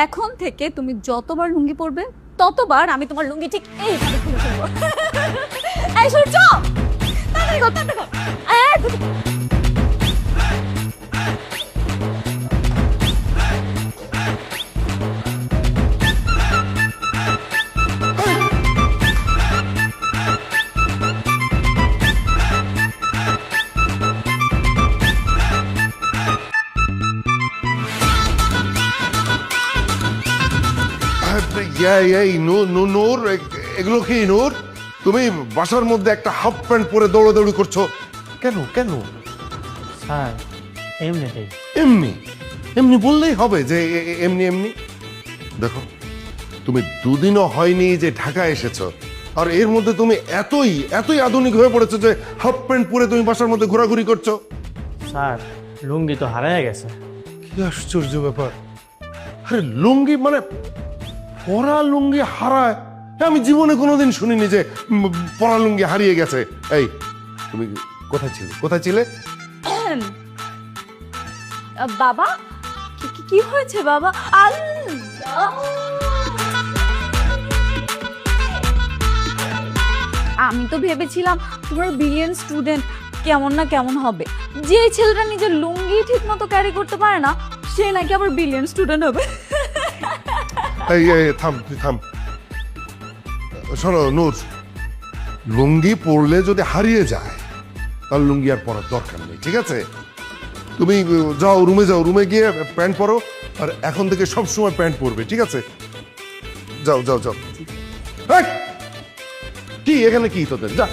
এখন থেকে তুমি যতবার লুঙ্গি পরবে ততবার আমি তোমার লুঙ্গি ঠিক এইভাবে খুলে ফেলবো। এই সূর্য, তাড়াতাড়ি কর, তাড়াতাড়ি কর। এই নূর, এগুলো কি নূর? তুমি বাসার মধ্যে একটা হাফ প্যান্ট পরে দৌড়াদৌড়ি করছো কেন কেন? স্যার এমনিতেই। এমনি এমনি বললেই হবে যে এমনি এমনি? দেখো, তুমি দুদিনও হয়নি যে ঢাকা এসেছো, আর এর মধ্যে তুমি এতই এতই আধুনিক হয়ে পড়েছো যে হাফ প্যান্ট পরে তুমি বাসার মধ্যে ঘোরাঘুরি করছো। স্যার লুঙ্গি তো হারায় গেছে। কি আশ্চর্য ব্যাপার! আরে লুঙ্গি মানে পরা লুঙ্গি হারায়? আমি জীবনে কোনোদিন শুনিনি যে পরা লুঙ্গি হারিয়ে গেছে। এই তুমি কোথায় ছিলে, কোথায় ছিলে? বাবা, কি হয়েছে বাবা? আল্লাহ, আমি তো ভেবেছিলাম তোমার ব্রিলিয়েন্ট স্টুডেন্ট কেমন না কেমন হবে। যে ছেলেটা নিজের লুঙ্গি ঠিক মতো ক্যারি করতে পারে না, সে নাকি আবার ব্রিলিয়েন্ট স্টুডেন্ট হবে। এই থাম, তুই থাম। শোনো নূর, লুঙ্গি পরলে যদি হারিয়ে যায় তাহলে লুঙ্গি আর পরার দরকার নেই, ঠিক আছে? তুমি যাও, রুমে গিয়ে প্যান্ট পরো, আর এখন থেকে সব সময় প্যান্ট পরবে, ঠিক আছে? যাও যাও যাও। এই! কি এখানে কি তোদের? যা।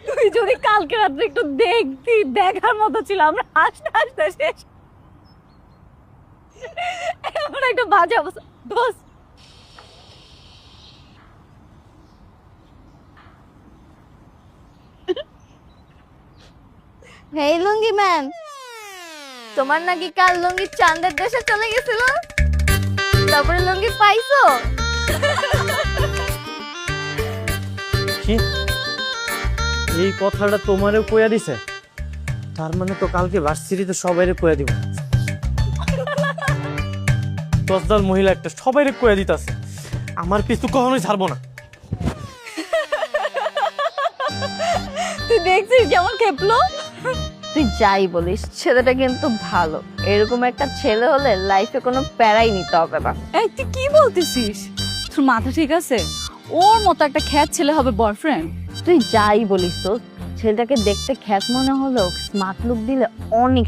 তুই যদি কালকে রাত্রে একটু দেখতি, দেখার মতো ছিল। আমরা হাসতে হাসতে শেষ। এমন একটা বাজে অবস্থা। দোষ হেই লুঙ্গি ম্যান, তোমার নাকি কাল লুঙ্গি চাঁদের দেশে চলে গেছিল? তারপরে লুঙ্গি পাইছো? কি এই কথাটা তোমারও কইয়া দিছে? তার মানে তো কালকে ভার্সিটিতে সবাইরে কইয়া দিব। 10 দল মহিলা একটা সবাইরে কইয়া দিতাছে। আমার পিছু কখনোই ছাড়বো না। তুই দেখছিস কেমন খেপলো? তুই যাই বলিস, ছেলেটা কিন্তু ভালো। এরকম একটা ছেলে হলে লাইফে কোনো প্যারাই নিতে হবে না। এই তুই কি বলতেছিস? তোর মাথা ঠিক আছে? ওর মতো একটা খ্যাত ছেলে হবে বয়ফ্রেন্ড? তুই যাই বলিস, তো ছেলেটাকে দেখতে খ্যাত মনে হলেও স্মার্ট লুক দিলে অনেক